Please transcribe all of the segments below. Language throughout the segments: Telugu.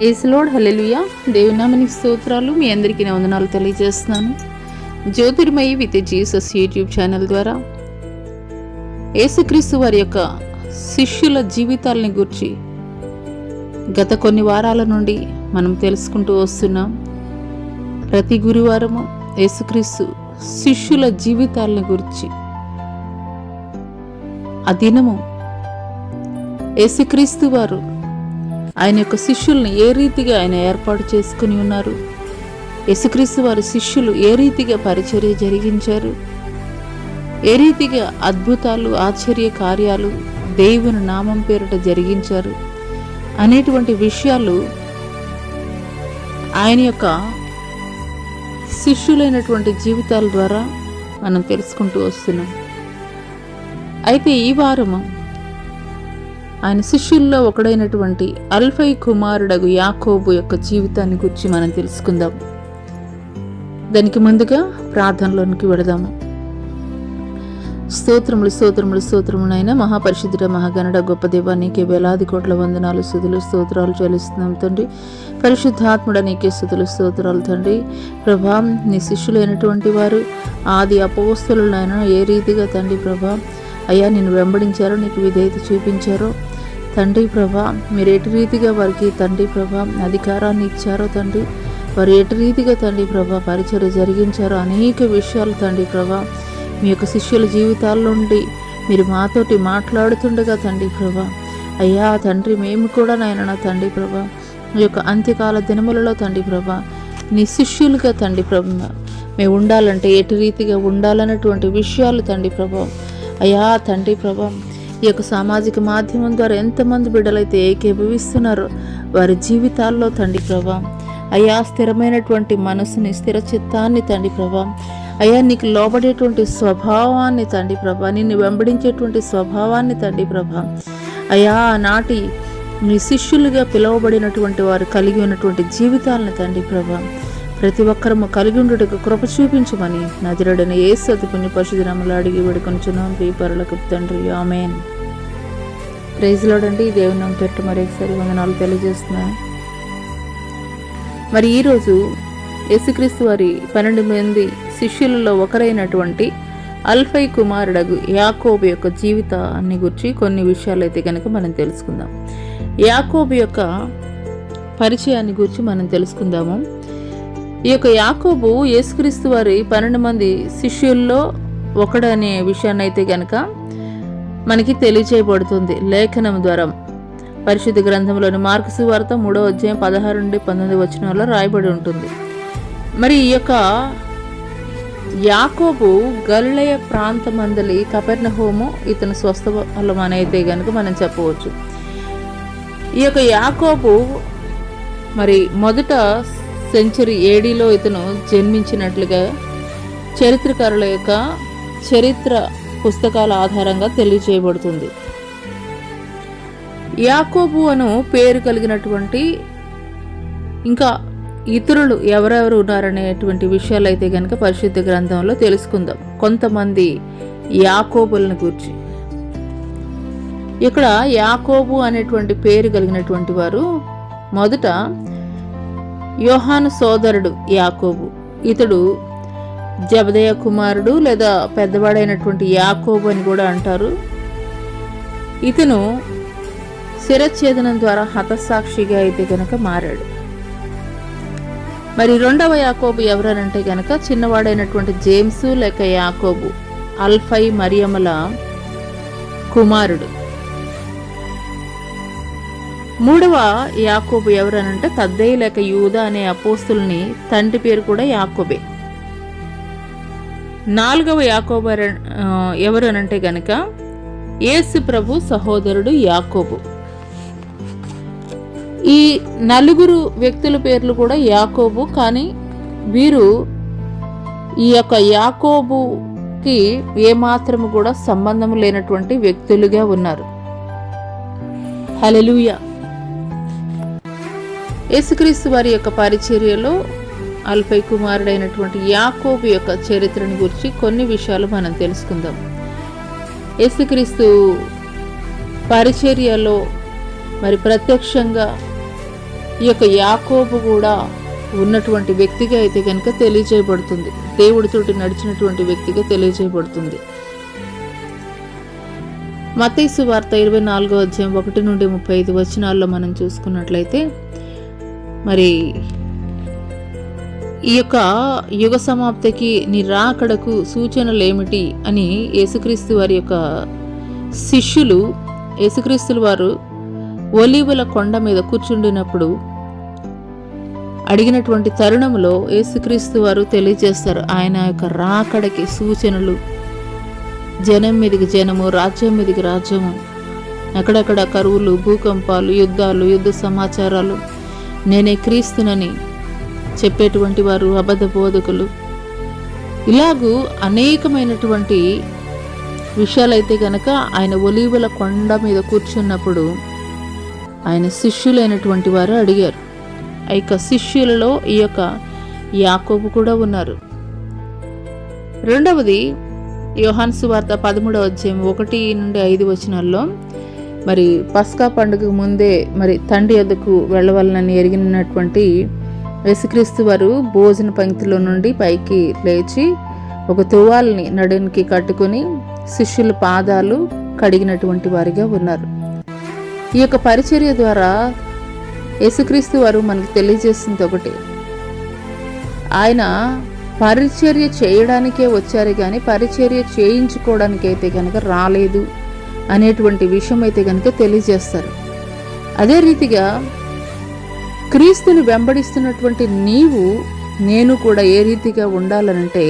ప్రైజ్ లార్డ్, హల్లెలూయా. దేవుని నామానికి స్తోత్రాలు. మీ అందరికీ నా వందనాలు తెలియజేస్తున్నాను. Jyothirmayi with Jesus YouTube channel ద్వారా యేసుక్రీస్తు వారి యొక్క శిష్యుల జీవితాలని గురించి గత కొన్ని వారాల నుండి మనం తెలుసుకుంటూ వస్తున్నాం. ప్రతి గురువారము యేసుక్రీస్తు శిష్యుల జీవితాలని గురించి ఆ దినము యేసుక్రీస్తు వారు ఆయన యొక్క శిష్యుల్ని ఏ రీతిగా ఆయన ఏర్పాటు చేసుకుని ఉన్నారు, యేసుక్రీస్తు వారి శిష్యులు ఏ రీతిగా పరిచర్య జరిగించారు, ఏ రీతిగా అద్భుతాలు ఆశ్చర్య కార్యాలు దేవుని నామం పేరిట జరిగించారు అనేటువంటి విషయాలు ఆయన యొక్క శిష్యులైనటువంటి జీవితాల ద్వారా మనం తెలుసుకుంటూ వస్తున్నాం. అయితే ఈ వారము ఆయన శిష్యుల్లో ఒకడైనటువంటి అల్ఫై కుమారుడగు యాకోబు యొక్క జీవితాన్ని గురించి మనం తెలుసుకుందాం. దానికి ముందుగా ప్రార్థనలోనికి వెడదాము. స్తోత్రములు స్తోత్రములు స్తోత్రమునైనా మహాపరిశుద్ధుడ మహాగణుడ గొప్ప దేవా, నీకే వేలాది కోట్ల వందనాలు స్తుతులు స్తోత్రాలు చెల్లిస్తున్నాం తండ్రి. పరిశుద్ధాత్ముడ నీకే స్తుతులు స్తోత్రాలు తండ్రి. ప్రభా, నీ శిష్యులైనటువంటి వారు ఆది అపోస్తలులైనా ఏ రీతిగా తండ్రి ప్రభా అయ్యా నిన్ను వెంబడించారో, నీకు విధేయత చూపించారో తండ్రి ప్రభా, మీరు ఎటు రీతిగా వారికి తండ్రి ప్రభా అధికారాన్ని ఇచ్చారో తండ్రి, వారు ఎటు రీతిగా తండ్రి ప్రభా పరిచర్య జరిగించారో అనేక విషయాలు తండ్రి ప్రభా మీ యొక్క శిష్యుల జీవితాల నుండి మీరు మాతోటి మాట్లాడుతుండగా తండ్రి ప్రభా అయ్యా తండ్రి మేము కూడా నాయన తండ్రి ప్రభా ఈ యొక్క అంత్యకాల దినములలో తండ్రి ప్రభా నీ శిష్యులుగా తండ్రి ప్రభా మేము ఉండాలంటే ఎటు రీతిగా ఉండాలన్నటువంటి విషయాలు తండ్రి ప్రభా అయ్యా తండ్రి ప్రభా ఈ యొక్క సామాజిక మాధ్యమం ద్వారా ఎంతమంది బిడ్డలైతే ఏకీభవిస్తున్నారో వారి జీవితాల్లో తండ్రి ప్రభా అయ్యా స్థిరమైనటువంటి మనసుని, స్థిర చిత్తాన్ని తండ్రి ప్రభా అయ్యా నీకు లోబడేటువంటి స్వభావాన్ని తండ్రి ప్రభా, నిన్ను వెంబడించేటువంటి స్వభావాన్ని తండ్రి ప్రభా అయ్యా నాటి నీ శిష్యులుగా పిలువబడినటువంటి వారు కలిగి ఉన్నటువంటి జీవితాలను తండ్రి ప్రభా ప్రతి ఒక్కరము కలిగి ఉండటకు కృప చూపించమని నజరేయుడైన యేసు అతి పుణ్య పరిశుద్ధ నామములో అడిగి వేడుకొనుచున్నాం ప్రియ పరలోకపు తండ్రి, ఆమేన్. ప్రైజ్ లార్డ్ అండి. దేవుని నామమున పేరిట మరొకసారి వందనాలు తెలియజేస్తున్నాను. మరి ఈరోజు యేసుక్రీస్తు వారి 12 మంది శిష్యులలో ఒకరైనటువంటి అల్ఫై కుమారుడగు యాకోబు యొక్క జీవితాన్ని గురించి కొన్ని విషయాలు అయితే కనుక మనం తెలుసుకుందాం. యాకోబు యొక్క పరిచయాన్ని గురించి మనం తెలుసుకుందాము. ఈ యొక్క యాకోబు యేసుక్రీస్తు వారి 12 మంది శిష్యుల్లో ఒకడనే విషయాన్ని అయితే కనుక మనకి తెలియచేయబడుతుంది లేఖనం ద్వారా. పరిశుద్ధ గ్రంథంలోని మార్కు సువార్త 3వ అధ్యాయం 16 నుండి 19 వచనాల్లో రాయబడి ఉంటుంది. మరి ఈ యొక్క యాకోబు గలిలయ ప్రాంతమందలి కపెర్నహూము ఇతను స్వస్థలం అయితే కనుక మనం చెప్పవచ్చు. ఈ యొక్క యాకోబు మరి మొదట సెంచరీ ఏడీలో ఇతను జన్మించినట్లుగా చరిత్రకారుల యొక్క చరిత్ర పుస్తకాల ఆధారంగా తెలియజేయబడుతుంది. యాకోబు అను పేరు కలిగినటువంటి ఇంకా ఇతరులు ఎవరెవరు ఉన్నారనేటువంటి విషయాలు అయితే కనుక పరిశుద్ధ గ్రంథంలో తెలుసుకుందాం. కొంతమంది యాకోబులను గురించి ఇక్కడ యాకోబు అనేటువంటి పేరు కలిగినటువంటి వారు మొదట యోహాను సోదరుడు యాకోబు. ఇతడు జబదయ కుమారుడు లేదా పెద్దవాడైనటువంటి యాకోబు అని కూడా అంటారు. ఇతను శిరఛేదనం ద్వారా హతసాక్షిగా అయితే కనుక మారాడు. మరి రెండవ యాకోబు ఎవరనంటే కనుక చిన్నవాడైనటువంటి జేమ్సు లేక యాకోబు, అల్ఫై మరియమ్మల కుమారుడు. మూడవ యాకోబు ఎవరనంటే తద్దయి లేక యూదా అనే అపోస్తుల్ని తండ్రి పేరు కూడా యాకోబే. నాలుగవ యాకోబు ఎవరనంటే గనక యేసు ప్రభు సహోదరుడు యాకోబు. ఈ నలుగురు వ్యక్తుల పేర్లు కూడా యాకోబు, కానీ వీరు ఈ యొక్క యాకోబుకి ఏమాత్రము కూడా సంబంధం లేనటువంటి వ్యక్తులుగా ఉన్నారు. హల్లెలూయా. యేసుక్రీస్తు వారి యొక్క పరిచర్యలో అల్ఫై కుమారుడైనటువంటి యాకోబు యొక్క చరిత్రను గురించి కొన్ని విషయాలు మనం తెలుసుకుందాం. యేసుక్రీస్తు పరిచర్యలో మరి ప్రత్యక్షంగా ఈ యొక్క యాకోబు కూడా ఉన్నటువంటి వ్యక్తిగా అయితే కనుక తెలియజేయబడుతుంది. దేవుడితోటి నడిచినటువంటి వ్యక్తిగా తెలియజేయబడుతుంది. మత్తయి సువార్త 24వ అధ్యాయం 1 నుండి 35 వచనాల్లో మనం చూసుకున్నట్లయితే, మరి ఈ యొక్క యుగ సమాప్తికి నీ రాకడకు సూచనలు ఏమిటి అని యేసుక్రీస్తు వారి యొక్క శిష్యులు యేసుక్రీస్తుల వారు ఒలీవల కొండ మీద కూర్చుండినప్పుడు అడిగినటువంటి తరుణంలో యేసుక్రీస్తు వారు తెలియజేస్తారు ఆయన యొక్క రాకడకి సూచనలు. జనం మీదికి జనము, రాజ్యం మీదికి రాజ్యము, అక్కడక్కడ కరువులు, భూకంపాలు, యుద్ధాలు, యుద్ధ సమాచారాలు, నేనే క్రీస్తునని చెప్పేటువంటి వారు, అబద్ధ బోధకులు, ఇలాగూ అనేకమైనటువంటి విషయాలైతే గనక ఆయన ఒలీవల కొండ మీద కూర్చున్నప్పుడు ఆయన శిష్యులైనటువంటి వారు అడిగారు. ఆ యొక్క శిష్యులలో ఈ యొక్క యాకోబు కూడా ఉన్నారు. రెండవది యోహాను సువార్త 13వ అధ్యాయం 1 నుండి 5 వచనాల్లో, మరి పస్కా పండుగకు ముందే మరి తండ్రి వద్దకు వెళ్ళవాలని ఎరిగినటువంటి యేసుక్రీస్తు వారు భోజన పంక్తిలో నుండి పైకి లేచి ఒక తువాల్ని నడునికి కట్టుకుని శిష్యుల పాదాలు కడిగినటువంటి వారిగా ఉన్నారు. ఈ యొక్క పరిచర్య ద్వారా యేసుక్రీస్తు వారు మనకు తెలియజేస్తుంది ఒకటి, ఆయన పరిచర్య చేయడానికే వచ్చారు కానీ పరిచర్య చేయించుకోవడానికైతే కనుక రాలేదు అనేటువంటి విషయం అయితే కనుక తెలియజేస్తారు. అదే రీతిగా క్రీస్తుని వెంబడిస్తున్నటువంటి నీవు నేను కూడా ఏ రీతిగా ఉండాలనంటే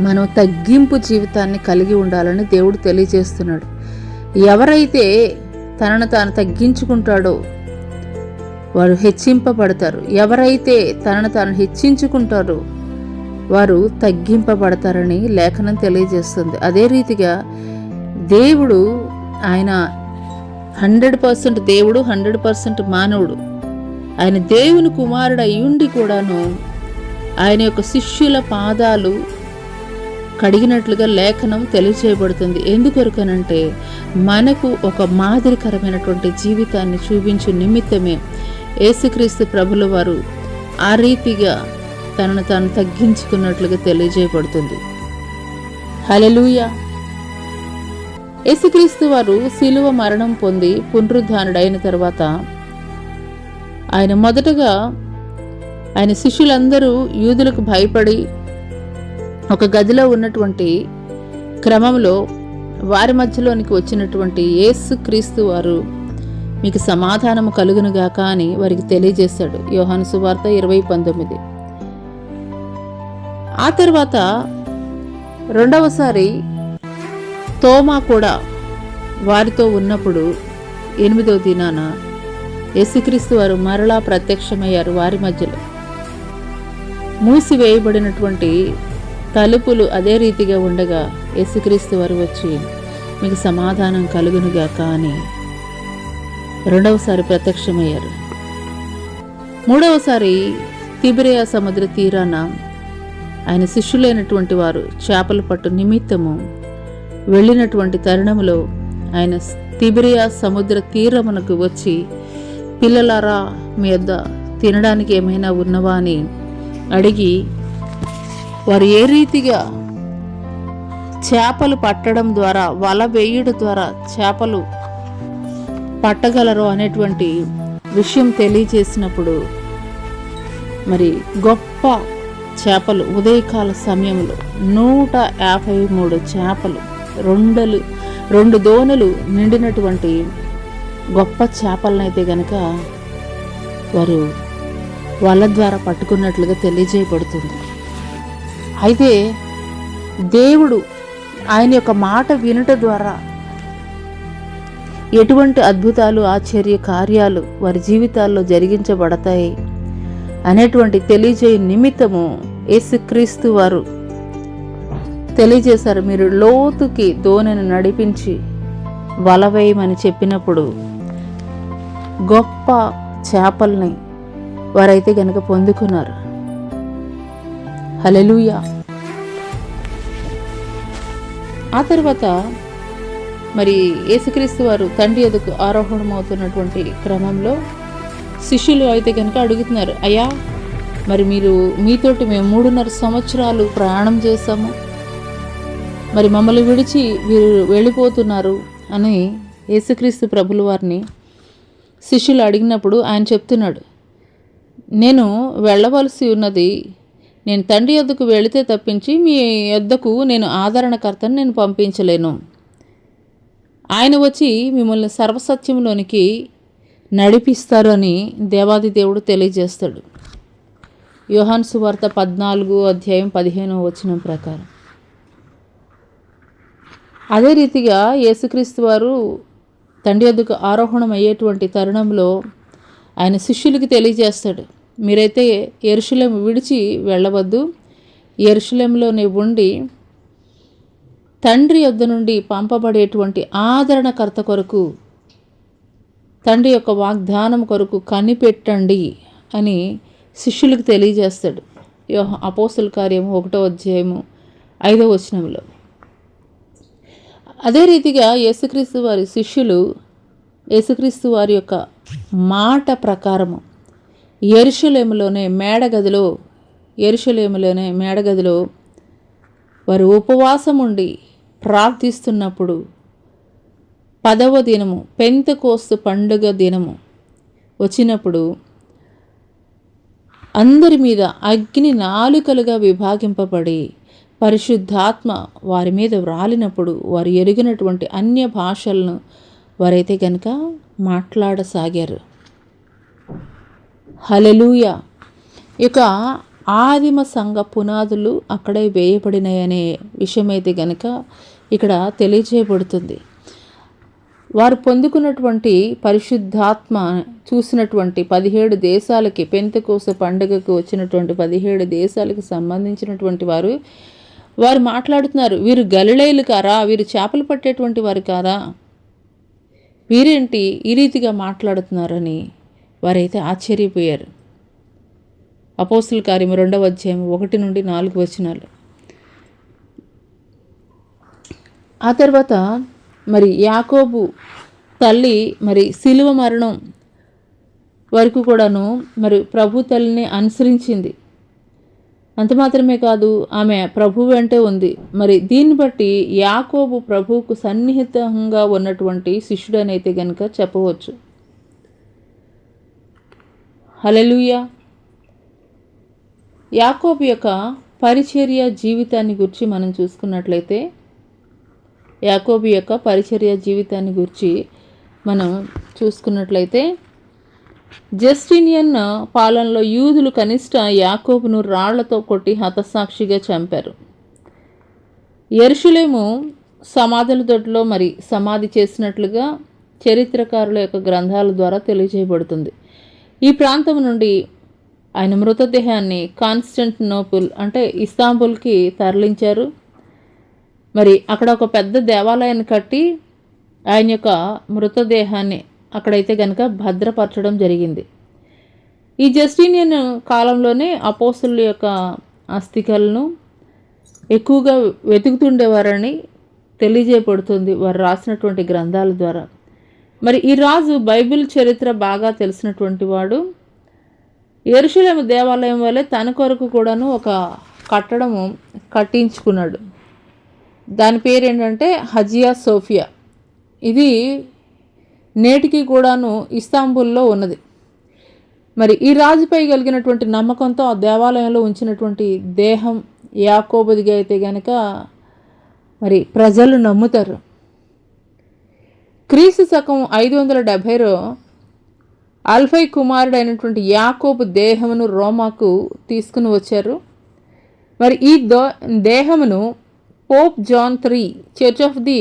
మనం తగ్గింపు జీవితాన్ని కలిగి ఉండాలని దేవుడు తెలియజేస్తున్నాడు. ఎవరైతే తనను తాను తగ్గించుకుంటాడో వారు హెచ్చింపబడతారు. ఎవరైతే తనను తాను హెచ్చించుకుంటారో వారు తగ్గింపబడతారని లేఖనం తెలియజేస్తుంది. అదే రీతిగా దేవుడు ఆయన 100% దేవుడు, 100% మానవుడు. ఆయన దేవుని కుమారుడు అయ్యుండి కూడాను ఆయన యొక్క శిష్యుల పాదాలు కడిగినట్లుగా లేఖనం తెలియజేయబడుతుంది. ఎందుకొరకనంటే మనకు ఒక మాదిరికరమైనటువంటి జీవితాన్ని చూపించే నిమిత్తమే యేసుక్రీస్తు ప్రభుల వారు ఆ రీతిగా తనను తాను తగ్గించుకున్నట్లుగా తెలియజేయబడుతుంది. హల్లెలూయా. యేసుక్రీస్తు వారు శిలువ మరణం పొంది పునరుద్ధానుడైన తర్వాత ఆయన మొదటగా ఆయన శిష్యులందరూ యూదులకు భయపడి ఒక గదిలో ఉన్నటువంటి క్రమంలో వారి మధ్యలోనికి వచ్చినటువంటి యేసుక్రీస్తు వారు మీకు సమాధానము కలుగునుగాక అని వారికి తెలియజేశాడు. యోహాను సువార్త 20:19. ఆ తర్వాత రెండవసారి తోమా కూడా వారితో ఉన్నప్పుడు 8వ దినాన యేసుక్రీస్తు వారు మరలా ప్రత్యక్షమయ్యారు వారి మధ్యలో. మూసివేయబడినటువంటి తలుపులు అదే రీతిగా ఉండగా యేసుక్రీస్తు వారు వచ్చి మీకు సమాధానం కలుగునుగాక అని రెండవసారి ప్రత్యక్షమయ్యారు. మూడవసారి తిబెరియా సముద్ర తీరాన ఆయన శిష్యులైనటువంటి వారు చేపల పట్టు నిమిత్తము వెళ్ళినటువంటి తరుణంలో ఆయన తిబెరియా సముద్ర తీరమునకు వచ్చి, పిల్లలారా మీ వద్ద తినడానికి ఏమైనా ఉన్నవా అని అడిగి వారు ఏ రీతిగా చేపలు పట్టడం ద్వారా, వల వేయడం ద్వారా చేపలు పట్టగలరో అనేటువంటి విషయం తెలియజేసినప్పుడు మరి గొప్ప చేపలు ఉదయకాల సమయంలో 153 చేపలు, 2 దోణులు నిండినటువంటి గొప్ప చేపలనైతే గనక వారు వల ద్వారా పట్టుకున్నట్లుగా తెలియజేయబడుతుంది. అయితే దేవుడు ఆయన యొక్క మాట వినుట ద్వారా ఎటువంటి అద్భుతాలు, ఆశ్చర్య కార్యాలు వారి జీవితాల్లో జరిగించబడతాయి అనేటువంటి తెలియజేయ నిమిత్తము యేసుక్రీస్తు వారు తెలియజేశారు. మీరు లోతుకి దోణిని నడిపించి వల వేయమని చెప్పినప్పుడు గొప్ప చేపల్ని వారైతే గనక పొందుకున్నారు. హల్లెలూయా. ఆ తర్వాత మరి యేసుక్రీస్తు వారు తండ్రి ఎదుకు ఆరోహణమవుతున్నటువంటి క్రమంలో శిష్యులు అయితే కనుక అడుగుతున్నారు, అయ్యా మరి మీతోటి మేము 3.5 సంవత్సరాలు ప్రయాణం చేశాము, మరి మమ్మల్ని విడిచి వీరు వెళ్ళిపోతున్నారు అని యేసుక్రీస్తు ప్రభుల వారిని శిష్యులు అడిగినప్పుడు ఆయన చెప్తున్నాడు, నేను వెళ్ళవలసి ఉన్నది, నేను తండ్రి యొద్దకు వెళితే తప్పించి మీ యొద్దకు నేను ఆదరణకర్తను నేను పంపించలేను. ఆయన వచ్చి మిమ్మల్ని సర్వసత్యంలోనికి నడిపిస్తారు అని దేవాది దేవుడు తెలియజేస్తాడు. యోహాను సువార్త 14:15 ప్రకారం. అదే రీతిగా యేసుక్రీస్తు వారు తండ్రి యొద్దకు ఆరోహణం అయ్యేటువంటి తరుణంలో ఆయన శిష్యులకి తెలియజేస్తాడు, మీరైతే యెరూషలేము విడిచి వెళ్ళవద్దు, యెరూషలేములోనే ఉండి తండ్రి యొద్ద నుండి పంపబడేటువంటి ఆదరణకర్త కొరకు, తండ్రి యొక్క వాగ్దానం కొరకు కనిపెట్టండి అని శిష్యులకు తెలియజేస్తాడు. అపోస్తలుల కార్యము 1:5 అదే రీతిగా యేసుక్రీస్తు వారి శిష్యులు యేసుక్రీస్తు వారి యొక్క మాట ప్రకారము యెరూషలేములోనే మేడగదిలో వారు ఉపవాసం ఉండి ప్రార్థిస్తున్నప్పుడు 10వ దినము పెంతెకోస్తు పండుగ దినము వచ్చినప్పుడు అందరి మీద అగ్ని నాలుకలుగా విభాగింపబడి పరిశుద్ధాత్మ వారి మీద వ్రాలినప్పుడు వారు ఎరిగినటువంటి అన్య భాషలను వారైతే కనుక మాట్లాడసాగారు. హల్లెలూయా. ఇక ఆదిమ సంఘ పునాదులు అక్కడే వేయబడినాయనే విషయమైతే కనుక ఇక్కడ తెలియజేయబడుతుంది. వారు పొందుకున్నటువంటి పరిశుద్ధాత్మ చూసినటువంటి 17 దేశాలకి, పెంతెకోస్తు పండుగకు వచ్చినటువంటి 17 దేశాలకు సంబంధించినటువంటి వారు మాట్లాడుతున్నారు, వీరు గలిలయులు కారా, వీరు చేపలు పట్టేటువంటి వారు కాదా, వీరేంటి ఈ రీతిగా మాట్లాడుతున్నారని వారైతే ఆశ్చర్యపోయారు. అపోస్తలుల కార్యము 2:1-4. ఆ తర్వాత మరి యాకోబు తల్లి మరి శిలువ మరణం వరకు కూడాను మరి ప్రభు తల్లిని అనుసరించింది. అంత మాత్రమే కాదు, ఆమె ప్రభు వెంటే ఉంది. మరి దీన్ని బట్టి యాకోబు ప్రభువుకు సన్నిహితంగా ఉన్నటువంటి శిష్యుడనైతే గనుక చెప్పవచ్చు. హల్లెలూయా. యాకోబు యొక్క పరిచర్య జీవితాన్ని గురించి మనం చూసుకున్నట్లయితే, జస్టినియన్ పాలనలో యూదులు కనిష్ట యాకోబును రాళ్లతో కొట్టి హతసాక్షిగా చంపారు. యెరూషలేము సమాధుల దొడ్లో మరి సమాధి చేసినట్లుగా చరిత్రకారుల యొక్క గ్రంథాల ద్వారా తెలియజేయబడుతుంది. ఈ ప్రాంతం నుండి ఆయన మృతదేహాన్ని కాన్స్టంటినోపుల్ అంటే ఇస్తాంబుల్కి తరలించారు. మరి అక్కడ ఒక పెద్ద దేవాలయాన్ని కట్టి ఆయన యొక్క మృతదేహాన్ని అక్కడైతే కనుక భద్రపరచడం జరిగింది. ఈ జస్టినియన్ కాలంలోనే అపోస్తలుల యొక్క అస్థికలను ఎక్కువగా వెతుకుతుండేవారని తెలియజేయబడుతుంది వారు రాసినటువంటి గ్రంథాల ద్వారా. మరి ఈ రాజు బైబిల్ చరిత్ర బాగా తెలిసినటువంటి వాడు. యెరూషలేము దేవాలయం వల్లే తన కొరకు కూడాను ఒక కట్టడము కట్టించుకున్నాడు. దాని పేరు ఏంటంటే హజియా సోఫియా. ఇది నేటికి కూడాను ఇస్తాంబుల్లో ఉన్నది. మరి ఈ రాజుపై కలిగినటువంటి నమ్మకంతో ఆ దేవాలయంలో ఉంచినటువంటి దేహం యాకోబుదిగా అయితే కనుక మరి ప్రజలు నమ్ముతారు. క్రీస్తు శకం 570లో అల్ఫై కుమారుడైనటువంటి యాకోబు దేహమును రోమాకు తీసుకుని వచ్చారు. మరి ఈ దేహమును Pope John III church of the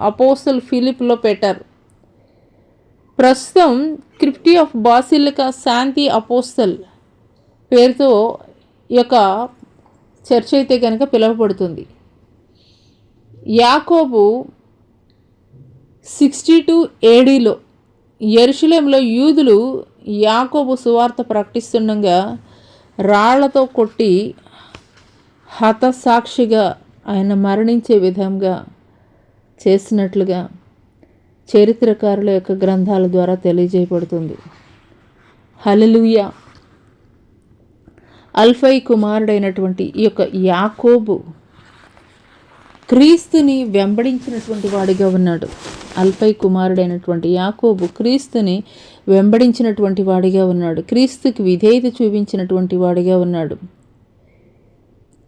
apostle ఫిలిప్లో పెట్టారు. ప్రస్తుతం crypt of basilica Santi apostle పేరుతో ఈ యొక్క చర్చ్ అయితే కనుక పిలువబడుతుంది. యాకోబు 62 ADలో యెరూషలేములో యూదులు యాకోబు సువార్త ప్రకటిస్తుండగా రాళ్లతో కొట్టి హతసాక్షిగా ఆయన మరణించే విధంగా చేసినట్లుగా చరిత్రకారుల యొక్క గ్రంథాల ద్వారా తెలియజేయబడుతుంది. హల్లెలూయా. అల్ఫై కుమారుడైనటువంటి ఈ యొక్క యాకోబు క్రీస్తుని వెంబడించినటువంటి వాడిగా ఉన్నాడు. అల్ఫై కుమారుడైనటువంటి యాకోబు క్రీస్తుని వెంబడించినటువంటి వాడిగా ఉన్నాడు. క్రీస్తుకి విధేయత చూపించినటువంటి వాడిగా ఉన్నాడు.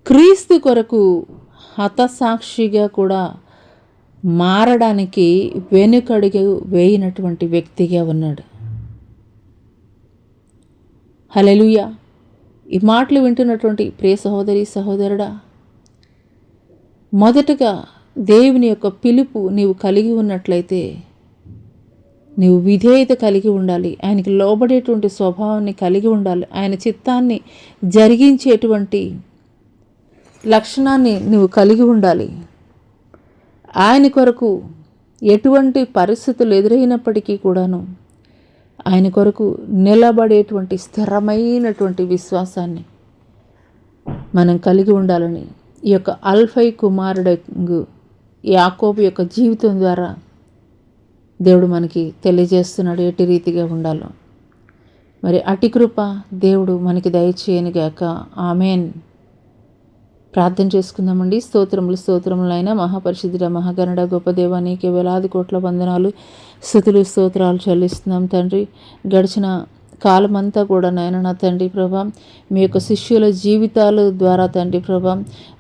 క్రీస్తు కొరకు హతసాక్షిగా కూడా మారడానికి వెనుకడుగు వేయినటువంటి వ్యక్తిగా ఉన్నాడు. హల్లెలూయా. ఈ మాటలు వింటున్నటువంటి ప్రియ సహోదరి సహోదరుడా, మొదటగా దేవుని యొక్క పిలుపు నీవు కలిగి ఉన్నట్లయితే నీవు విధేయత కలిగి ఉండాలి. ఆయనకి లోబడేటువంటి స్వభావాన్ని కలిగి ఉండాలి. ఆయన చిత్తాన్ని జరిగించేటువంటి లక్షణాన్ని నువ్వు కలిగి ఉండాలి. ఆయన కొరకు ఎటువంటి పరిస్థితులు ఎదురైనప్పటికీ కూడాను ఆయన కొరకు నిలబడేటువంటి స్థిరమైనటువంటి విశ్వాసాన్ని మనం కలిగి ఉండాలని ఈ యొక్క అల్ఫై కుమారుడు యాకోబు యొక్క జీవితం ద్వారా దేవుడు మనకి తెలియజేస్తున్నాడు ఎట్టి రీతిగా ఉండాలో. మరి అటి కృప దేవుడు మనకి దయచేయనుగాక. ఆమెన్. ప్రార్థన చేసుకుందామండి. స్తోత్రములైన మహాపరిశుద్ధుడ మహాగణుడ గొప్ప దేవా, నీకే వేలాది కోట్ల వందనాలు, స్తుతులు స్తోత్రాలు చెల్లిస్తున్నాం తండ్రి. గడిచిన కాలమంతా కూడా నాయన నా తండ్రి ప్రభా, మీ యొక్క శిష్యుల జీవితాల ద్వారా తండ్రి ప్రభా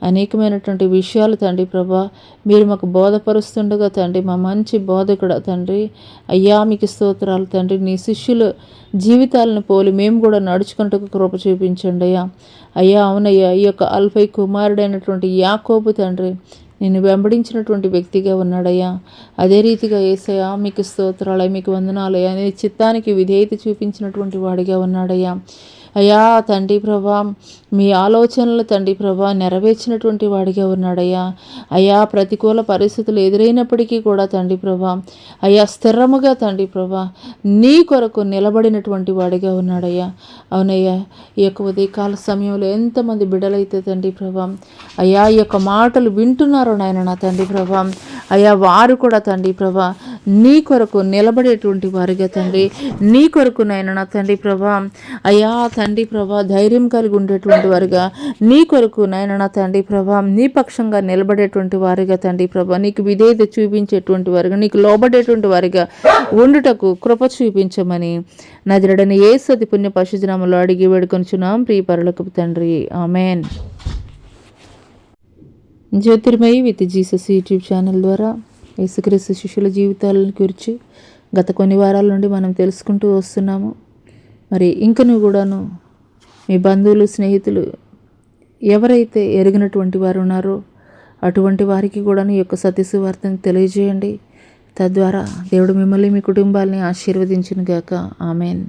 అనేకమైనటువంటి విషయాలు తండ్రి ప్రభా మీరు మాకు బోధపరుస్తుండగా తండ్రి, మా మంచి బోధకుడ తండ్రి అయ్యా మీకు స్తోత్రాలు తండ్రి. నీ శిష్యుల జీవితాలను పోలి మేము కూడా నడుచుకుంటూ కృప చూపించండి అయ్యా. అయ్యా అవునయ్యా, ఈ యొక్క అల్ఫై కుమారుడైనటువంటి యాకోబు తండ్రి నిన్ను వెంబడించినటువంటి వ్యక్తిగా ఉన్నాడయ్యా. అదే రీతిగా యేసయ్యా మీకు స్తోత్రాలయ్య, మీకు వందనాలయ్యా, నీ చిత్తానికి విధేయత చూపించినటువంటి వాడిగా ఉన్నాడయ్యా. అయ్యా తండ్రి ప్రభా మీ ఆలోచనలు తండ్రి ప్రభా నెరవేర్చినటువంటి వాడిగా ఉన్నాడయ్యా. అయ్యా ప్రతికూల పరిస్థితులు ఎదురైనప్పటికీ కూడా తండ్రి ప్రభా అయ్యా స్థిరముగా తండ్రి ప్రభా నీ కొరకు నిలబడినటువంటి వాడిగా ఉన్నాడయ్యా. అవునయ్యా, ఈ యొక్క ఉదయకాల సమయంలో ఎంతమంది బిడ్డలైతే తండ్రి ప్రభా అయ్యా ఈ యొక్క మాటలు వింటున్నారో నాయన నా తండ్రి ప్రభా అయ్యా వారు కూడా తండ్రి ప్రభా నీ కొరకు నిలబడేటువంటి వారిగా తండ్రి, నీ కొరకు నాయన నా తండ్రి ప్రభా అయ్యా తండ్రి ప్రభా ధైర్యం కలిగి ఉండేటువంటి వారిగా, నీ కొరకు నాయన నా తండ్రి ప్రభా నీ పక్షంగా నిలబడేటువంటి వారిగా తండ్రి ప్రభా నీకు విధేయత చూపించేటువంటి వారిగా, నీకు లోబడేటువంటి వారిగా ఉండుటకు కృప చూపించమని నజరుడైన యేసు అతి పుణ్య పరిశుద్ధ నామములో అడిగి వేడుకొనుచున్నాం ప్రియ పరలోకపు తండ్రి. Amen. Jyothirmayi with Jesus YouTube channel ద్వారా యేసుక్రీస్తు శిష్యుల జీవితాలను గురించి గత కొన్ని వారాల నుండి మనం తెలుసుకుంటూ వస్తున్నాము. మరి ఇంకను కూడాను మీ బంధువులు స్నేహితులు ఎవరైతే ఎరిగినటువంటి వారు ఉన్నారో అటువంటి వారికి కూడా ఈ యొక్క సత్య సువార్తను తెలియజేయండి. తద్వారా దేవుడు మిమ్మల్ని మీ కుటుంబాలని ఆశీర్వదించును గాక. ఆమెన్.